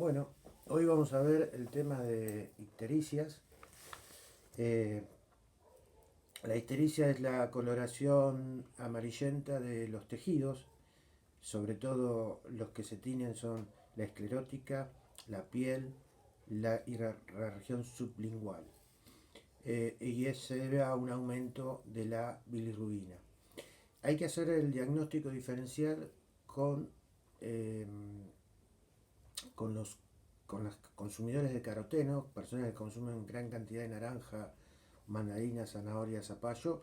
Bueno, hoy vamos a ver el tema de ictericias. Eh, la ictericia es la coloración amarillenta de los tejidos, sobre todo los que se tiñen son la esclerótica, la piel y la región sublingual. Y se debe a un aumento de la bilirrubina. Hay que hacer el diagnóstico diferencial con, eh, con los con los consumidores de caroteno, personas que consumen gran cantidad de naranja, mandarina, zanahoria, zapallo,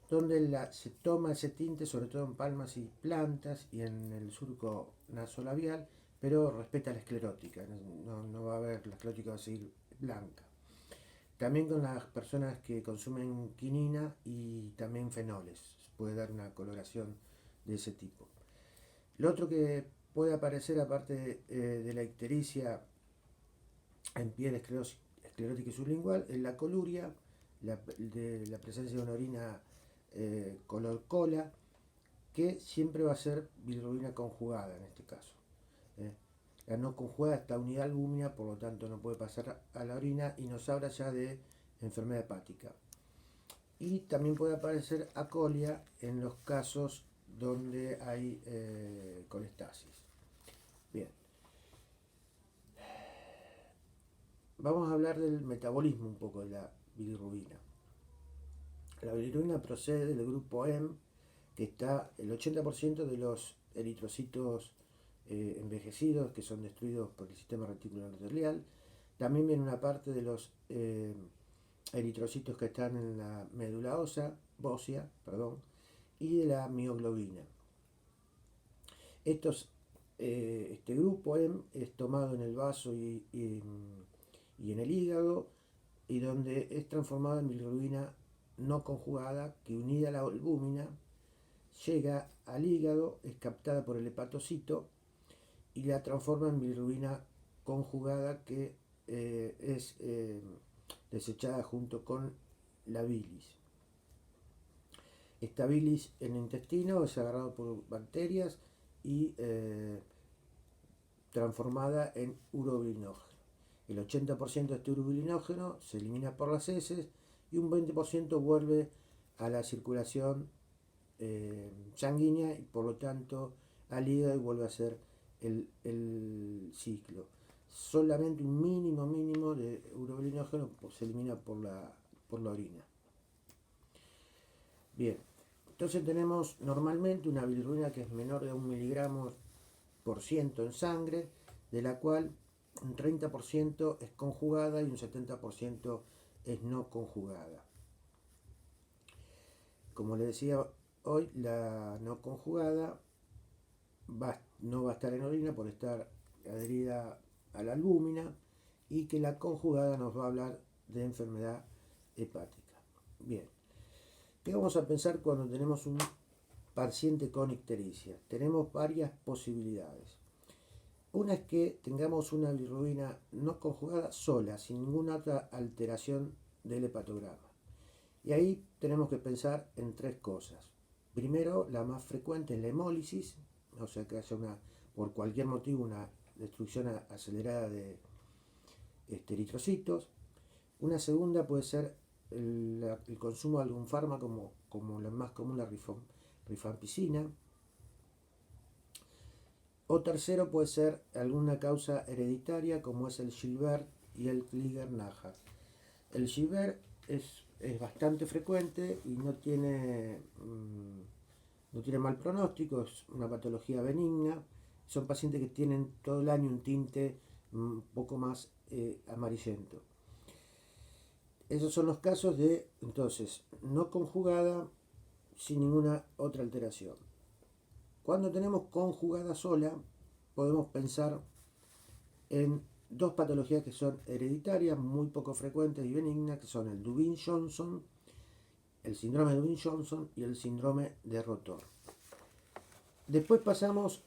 donde se toma ese tinte sobre todo en palmas y plantas y en el surco nasolabial, pero respeta la esclerótica, no va a haber, la esclerótica va a seguir blanca. También con las personas que consumen quinina y también fenoles, puede dar una coloración de ese tipo. Lo otro que puede aparecer, aparte de la ictericia en piel esclerótica y sublingual, es la coluria, la presencia de una orina color cola, que siempre va a ser bilirrubina conjugada en este caso. ¿eh? La no conjugada está unida al albúmina, por lo tanto no puede pasar a la orina y nos habla ya de enfermedad hepática. Y también puede aparecer acolia en los casos donde hay colestasis. Bien, vamos a hablar del metabolismo un poco de la bilirrubina. La bilirrubina procede del grupo M, que está el 80% de los eritrocitos envejecidos, que son destruidos por el sistema reticular endotelial. También viene una parte de los eritrocitos que están en la médula ósea, y de la mioglobina. Este grupo M es tomado en el vaso y en el hígado, y donde es transformado en bilirrubina no conjugada, que unida a la albúmina llega al hígado, es captada por el hepatocito y la transforma en bilirrubina conjugada, que es desechada junto con la bilis. Esta bilis en el intestino es agarrada por bacterias y transformada en urobilinógeno. El 80% de este urobilinógeno se elimina por las heces y un 20% vuelve a la circulación sanguínea y por lo tanto al hígado, y vuelve a ser el ciclo. Solamente un mínimo de urobilinógeno se elimina por la orina. Bien, entonces tenemos normalmente una bilirrubina que es menor de 1 miligramo por ciento en sangre, de la cual un 30% es conjugada y un 70% es no conjugada. Como les decía hoy, la no conjugada no va a estar en orina por estar adherida a la albúmina, y que la conjugada nos va a hablar de enfermedad hepática. Bien, ¿qué vamos a pensar cuando tenemos un paciente con ictericia? Tenemos varias posibilidades. Una es que tengamos una bilirrubina no conjugada sola, sin ninguna otra alteración del hepatograma. Y ahí tenemos que pensar en tres cosas. Primero, la más frecuente es la hemólisis, o sea que haya por cualquier motivo una destrucción acelerada de eritrocitos. Una segunda puede ser el consumo de algún fármaco, como la más común, la rifampicina. O tercero puede ser alguna causa hereditaria, como es el Gilbert y el Krieger-Najjar. El Gilbert es bastante frecuente y no tiene mal pronóstico, es una patología benigna. Son pacientes que tienen todo el año un tinte un poco más amarillento. Esos son los casos de, entonces, no conjugada sin ninguna otra alteración. Cuando tenemos conjugada sola, podemos pensar en dos patologías que son hereditarias, muy poco frecuentes y benignas, que son el Dubin-Johnson, el síndrome de Dubin-Johnson y el síndrome de Rotor. Después pasamos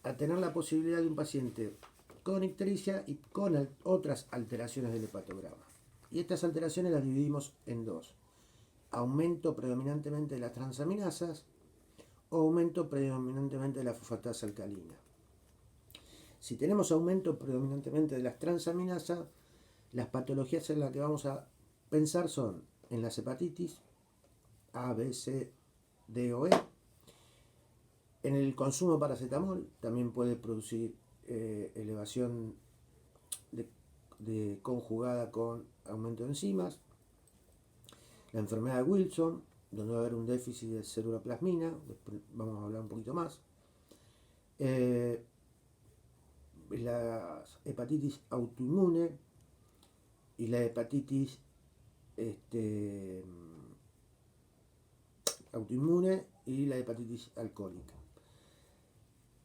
a tener la posibilidad de un paciente con ictericia y con otras alteraciones del hepatograma. Y estas alteraciones las dividimos en dos: aumento predominantemente de las transaminasas o aumento predominantemente de la fosfatasa alcalina. Si tenemos aumento predominantemente de las transaminasas, las patologías en las que vamos a pensar son en las hepatitis A, B, C, D o E. En el consumo de paracetamol también puede producir elevación conjugada con aumento de enzimas. La enfermedad de Wilson, donde va a haber un déficit de ceruloplasmina, después vamos a hablar un poquito más. La hepatitis autoinmune y la hepatitis autoinmune y la hepatitis alcohólica.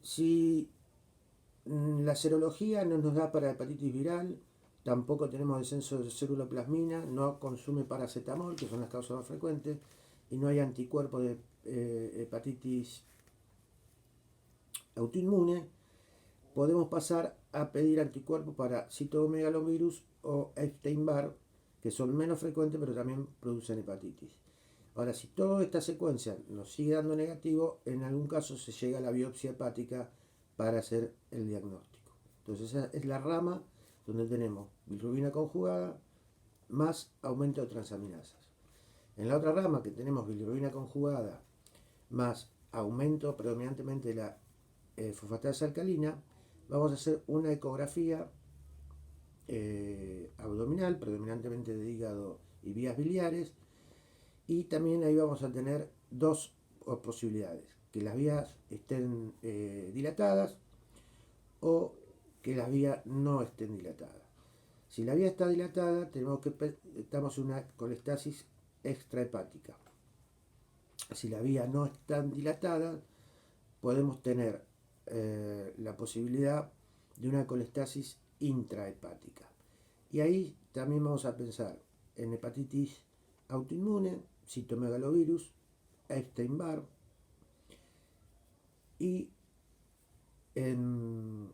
Si la serología no nos da para hepatitis viral, tampoco tenemos descenso de ceruloplasmina, no consume paracetamol, que son las causas más frecuentes, y no hay anticuerpos de hepatitis autoinmune, podemos pasar a pedir anticuerpos para citomegalovirus o Epstein-Barr, que son menos frecuentes pero también producen hepatitis. Ahora, si toda esta secuencia nos sigue dando negativo, en algún caso se llega a la biopsia hepática para hacer el diagnóstico. Entonces esa es la rama donde tenemos bilirrubina conjugada más aumento de transaminasas. En la otra rama que tenemos bilirrubina conjugada más aumento predominantemente de la fosfatasa alcalina, vamos a hacer una ecografía abdominal, predominantemente de hígado y vías biliares, y también ahí vamos a tener dos posibilidades: que las vías estén dilatadas o que las vías no estén dilatadas. Si la vía está dilatada, estamos en una colestasis extrahepática. Si la vía no está dilatada, podemos tener la posibilidad de una colestasis intrahepática. Y ahí también vamos a pensar en hepatitis autoinmune, citomegalovirus, Epstein-Barr, y en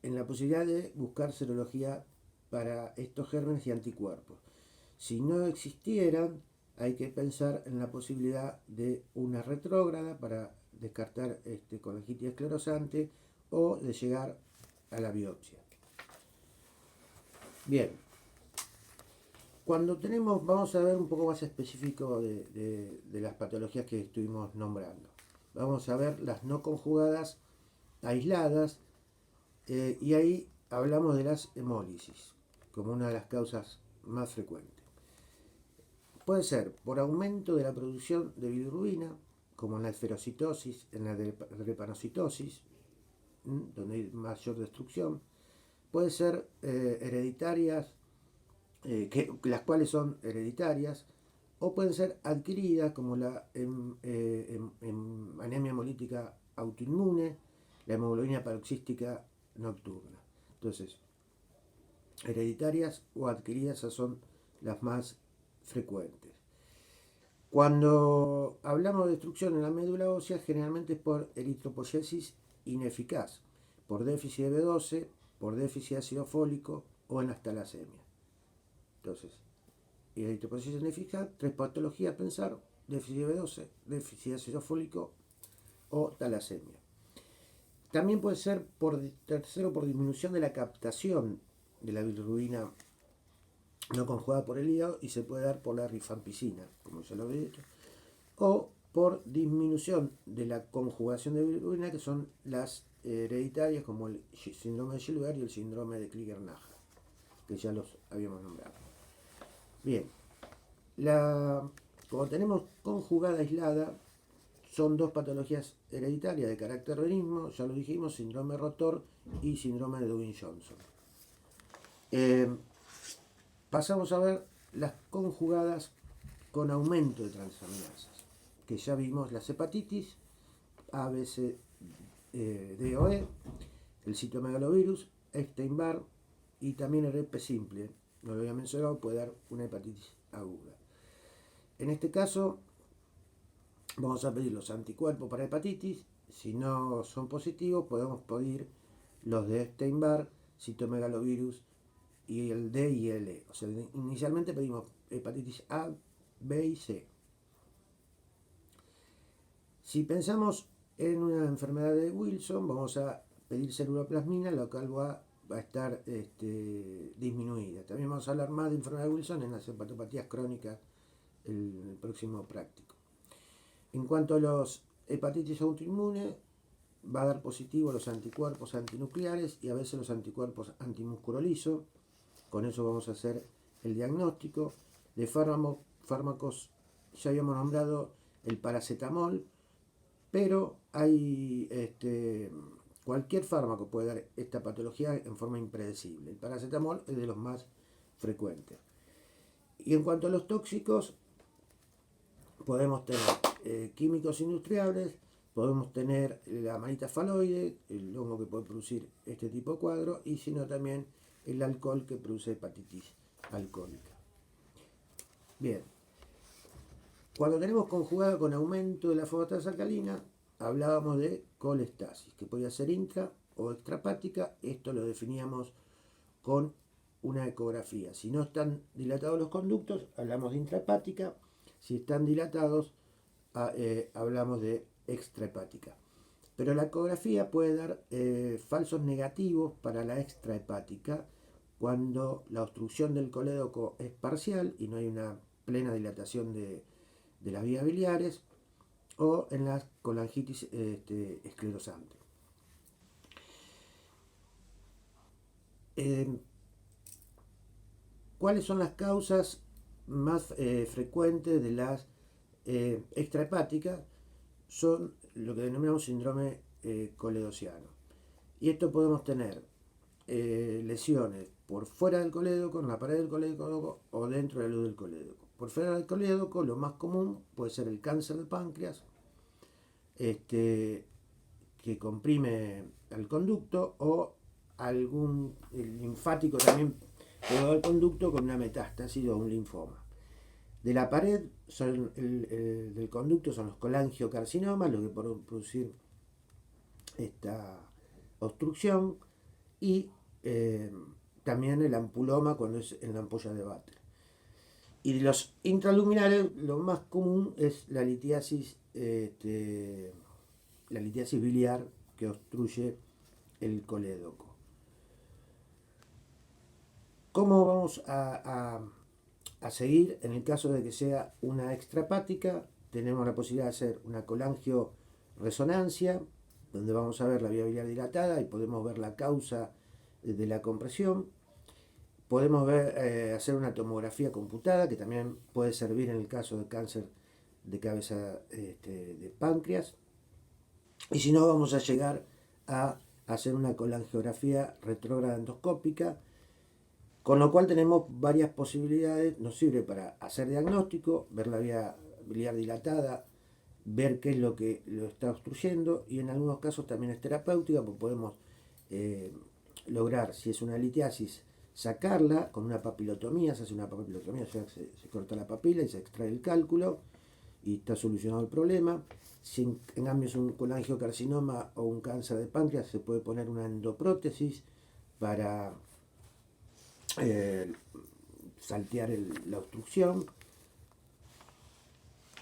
la posibilidad de buscar serología para estos gérmenes y anticuerpos. Si no existieran, hay que pensar en la posibilidad de una retrógrada para descartar colangitis esclerosante o de llegar a la biopsia. Bien, cuando vamos a ver un poco más específico de las patologías que estuvimos nombrando. Vamos a ver las no conjugadas aisladas, y ahí hablamos de las hemólisis como una de las causas más frecuentes. Puede ser por aumento de la producción de bilirrubina, como en la esferocitosis, en la drepanocitosis, donde hay mayor destrucción. Puede ser hereditarias, las cuales son hereditarias, o pueden ser adquiridas, como la anemia hemolítica autoinmune, la hemoglobina paroxística nocturna. Entonces, hereditarias o adquiridas, esas son las más frecuentes. Cuando hablamos de destrucción en la médula ósea, generalmente es por eritropoyesis ineficaz, por déficit de B12, por déficit de ácido fólico o en las talasemias. Entonces, eritropoyesis ineficaz, tres patologías a pensar: déficit de B12, déficit de ácido fólico o talasemia. También puede ser por disminución de la captación de la bilirrubina no conjugada por el hígado, y se puede dar por la rifampicina, como ya lo había dicho, o por disminución de la conjugación de bilirrubina, que son las hereditarias, como el síndrome de Gilbert y el síndrome de Krieger-Najjar, que ya los habíamos nombrado. Bien, como tenemos conjugada aislada, son dos patologías hereditarias de carácter benigno, ya lo dijimos: síndrome rotor y síndrome de Ewing-Johnson. Pasamos a ver las conjugadas con aumento de transaminasas, que ya vimos: las hepatitis A, B, C, D o E, el citomegalovirus, Epstein-Barr y también el herpes simple. No lo había mencionado, puede dar una hepatitis aguda. En este caso, vamos a pedir los anticuerpos para hepatitis. Si no son positivos, podemos pedir los de Epstein-Barr, citomegalovirus y el D y el E. O sea, inicialmente pedimos hepatitis A, B y C. Si pensamos En una enfermedad de Wilson vamos a pedir ceruloplasmina, lo cual va a estar disminuida. También vamos a hablar más de enfermedad de Wilson en las hepatopatías crónicas el próximo práctico. En cuanto a los hepatitis autoinmunes, va a dar positivo los anticuerpos antinucleares y a veces los anticuerpos antimúsculo liso. Con eso vamos a hacer el diagnóstico. De fármacos, ya habíamos nombrado el paracetamol, pero hay cualquier fármaco puede dar esta patología en forma impredecible. El paracetamol es de los más frecuentes. Y en cuanto a los tóxicos, podemos tener químicos industriales, podemos tener la manita faloide, el hongo que puede producir este tipo de cuadro, y sino también el alcohol que produce hepatitis alcohólica. Bien, cuando tenemos conjugada con aumento de la fosfatasa alcalina, hablábamos de colestasis, que podía ser intra o extrahepática. Esto lo definíamos con una ecografía. Si no están dilatados los conductos, hablamos de intrahepática. Si están dilatados, hablamos de extrahepática. Pero la ecografía puede dar falsos negativos para la extrahepática cuando la obstrucción del colédoco es parcial y no hay una plena dilatación de las vías biliares, o en la colangitis esclerosante. ¿Cuáles son las causas más frecuentes de las extrahepáticas? Son lo que denominamos síndrome coledociano. Y esto podemos tener lesiones por fuera del colédoco, en la pared del colédoco o dentro de la luz del colédoco. Por fuera del colédoco, lo más común puede ser el cáncer de páncreas, que comprime el conducto, o algún linfático también puede dar conducto con una metástasis o un linfoma. De la pared del conducto son los colangiocarcinomas, los que pueden producir esta obstrucción, y también el ampuloma cuando es en la ampolla de Butler. Y de los intraluminares, lo más común es la litiasis biliar que obstruye el colédoco. ¿Cómo vamos a seguir en el caso de que sea una extrahepática? Tenemos la posibilidad de hacer una colangioresonancia, donde vamos a ver la vía biliar dilatada y podemos ver la causa de la compresión. Podemos hacer una tomografía computada, que también puede servir en el caso de cáncer de cabeza de páncreas. Y si no, vamos a llegar a hacer una colangiografía retrógrada endoscópica, con lo cual tenemos varias posibilidades. Nos sirve para hacer diagnóstico, ver la vía biliar dilatada, ver qué es lo que lo está obstruyendo, y en algunos casos también es terapéutica, porque podemos lograr, si es una litiasis, sacarla con una papilotomía. Se hace una papilotomía, o sea, se corta la papila y se extrae el cálculo y está solucionado el problema. Si en cambio es un colangiocarcinoma o un cáncer de páncreas, se puede poner una endoprótesis para saltear la obstrucción.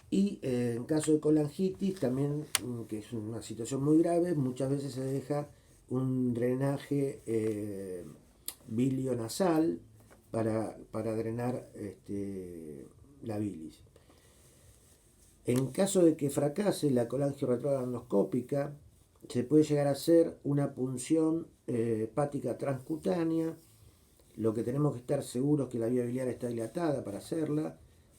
Y en caso de colangitis, también, que es una situación muy grave, muchas veces se deja un drenaje bilionasal para drenar la bilis. En caso de que fracase la colangio-retrógrada endoscópica, se puede llegar a hacer una punción hepática transcutánea. Lo que tenemos que estar seguros es que la vía biliar está dilatada para hacerla,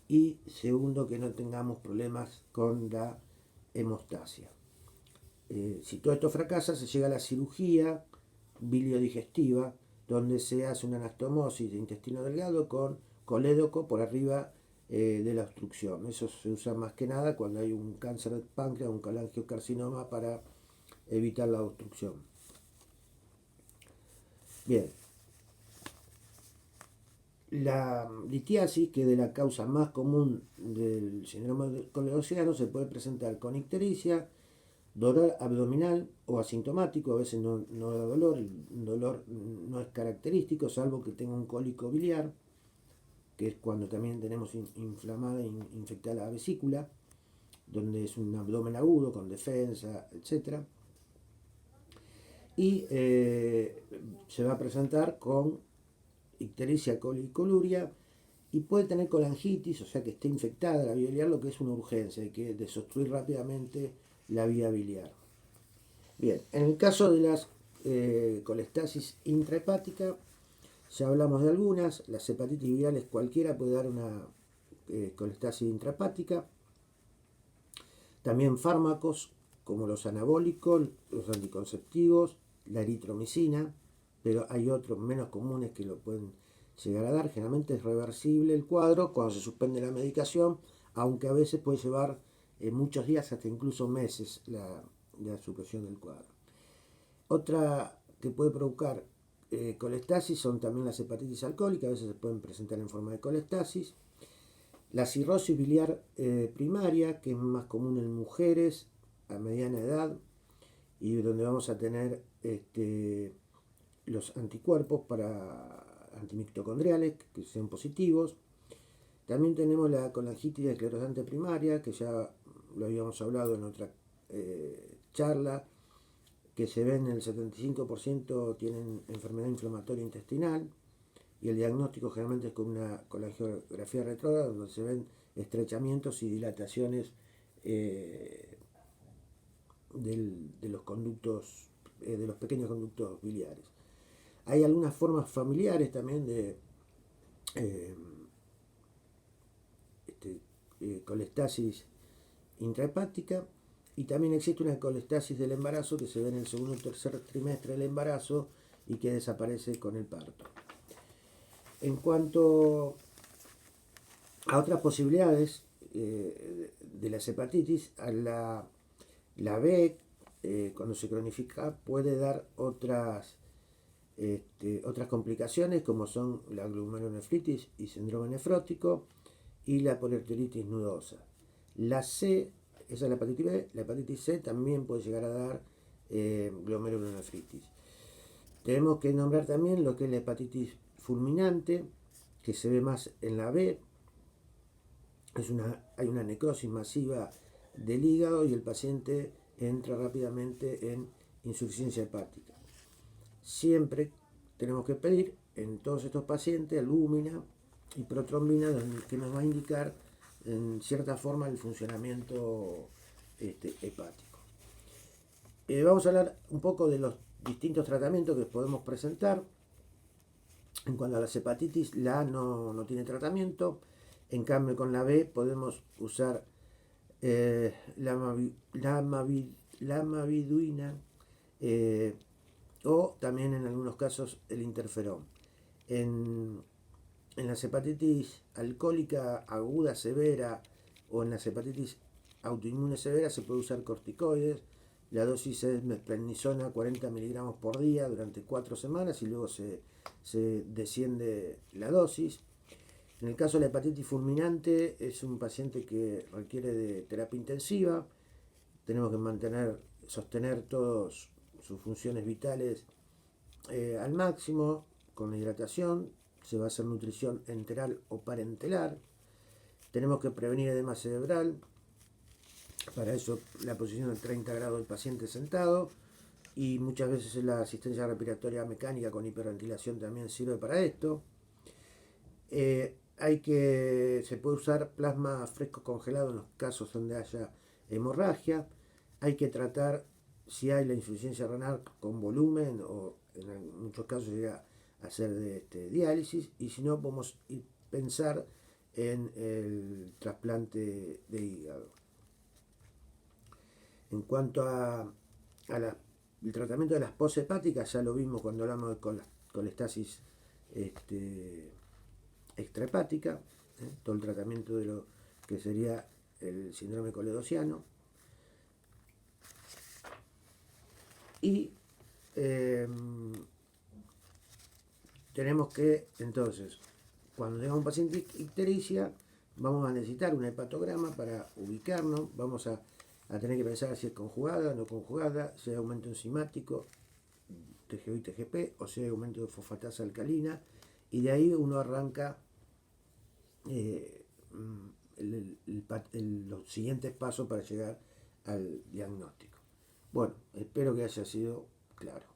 y segundo, que no tengamos problemas con la hemostasia. Si todo esto fracasa, se llega a la cirugía biliodigestiva, donde se hace una anastomosis de intestino delgado con colédoco por arriba de la obstrucción. Eso se usa más que nada cuando hay un cáncer de páncreas o un colangiocarcinoma, para evitar la obstrucción. Bien. La litiasis, que es de la causa más común del síndrome coledociano, se puede presentar con ictericia, dolor abdominal o asintomático. A veces no da dolor, el dolor no es característico, salvo que tenga un cólico biliar, que es cuando también tenemos inflamada e infectada la vesícula. donde es un abdomen agudo con defensa, etc. Y se va a presentar con ictericia colicoluria y puede tener colangitis, o sea que esté infectada la vía biliar, lo que es una urgencia, hay que desobstruir rápidamente la vía biliar. Bien, en el caso de las colestasis intrahepática, ya hablamos de algunas. Las hepatitis virales cualquiera puede dar una colestasis intrahepática. También fármacos como los anabólicos, los anticonceptivos, la eritromicina, pero hay otros menos comunes que lo pueden llegar a dar. Generalmente es reversible el cuadro cuando se suspende la medicación, aunque a veces puede llevar muchos días, hasta incluso meses, la supresión del cuadro. Otra que puede provocar colestasis son también las hepatitis alcohólicas, a veces se pueden presentar en forma de colestasis. La cirrosis biliar primaria, que es más común en mujeres a mediana edad y donde vamos a tener los anticuerpos para antimitocondriales que sean positivos. También tenemos la colangitis esclerosante primaria, que ya lo habíamos hablado en otra charla, que se ven en el 75% tienen enfermedad inflamatoria intestinal, y el diagnóstico generalmente es con la angiografía retrógrada, donde se ven estrechamientos y dilataciones de los conductos, de los pequeños conductos biliares. Hay algunas formas familiares también de colestasis intrahepática, y también existe una colestasis del embarazo que se ve en el segundo o tercer trimestre del embarazo y que desaparece con el parto. En cuanto a otras posibilidades de las hepatitis, a la B, cuando se cronifica, puede dar otras complicaciones como son la glomerulonefritis y síndrome nefrótico y la poliarteritis nudosa. La C, esa es la hepatitis B, la hepatitis C también puede llegar a dar glomerulonefritis. Tenemos que nombrar también lo que es la hepatitis fulminante, que se ve más en la B. Hay una necrosis masiva del hígado y el paciente entra rápidamente en insuficiencia hepática. Siempre tenemos que pedir en todos estos pacientes albúmina y protrombina, que nos va a indicar en cierta forma el funcionamiento hepático. Vamos a hablar un poco de los distintos tratamientos que podemos presentar. En cuanto a las hepatitis, la A no tiene tratamiento. En cambio, con la B podemos usar la amaviduina o también en algunos casos el interferón. En las hepatitis alcohólica aguda severa o en las hepatitis autoinmunes severas se puede usar corticoides. La dosis es mesprednisona 40 miligramos por día durante 4 semanas y luego se desciende la dosis. En el caso de la hepatitis fulminante es un paciente que requiere de terapia intensiva. Tenemos que sostener todas sus funciones vitales al máximo con hidratación. Se va a hacer nutrición enteral o parenteral. Tenemos que prevenir edema cerebral. Para eso la posición de 30 grados del paciente sentado, y muchas veces la asistencia respiratoria mecánica con hiperventilación también sirve para esto. Se puede usar plasma fresco congelado en los casos donde haya hemorragia. Hay que tratar si hay la insuficiencia renal con volumen o en muchos casos llega a hacer diálisis, y si no podemos pensar en el trasplante de hígado. En cuanto el tratamiento de las poshepáticas, ya lo vimos cuando hablamos de colestasis extrahepática, todo el tratamiento de lo que sería el síndrome coledociano. Y tenemos que, entonces, cuando tenga un paciente ictericia, vamos a necesitar un hepatograma para ubicarnos. Vamos a tener que pensar si es conjugada, no conjugada, si hay aumento enzimático, TGO y TGP, o si hay aumento de fosfatasa alcalina, y de ahí uno arranca los siguientes pasos para llegar al diagnóstico. Bueno, espero que haya sido claro.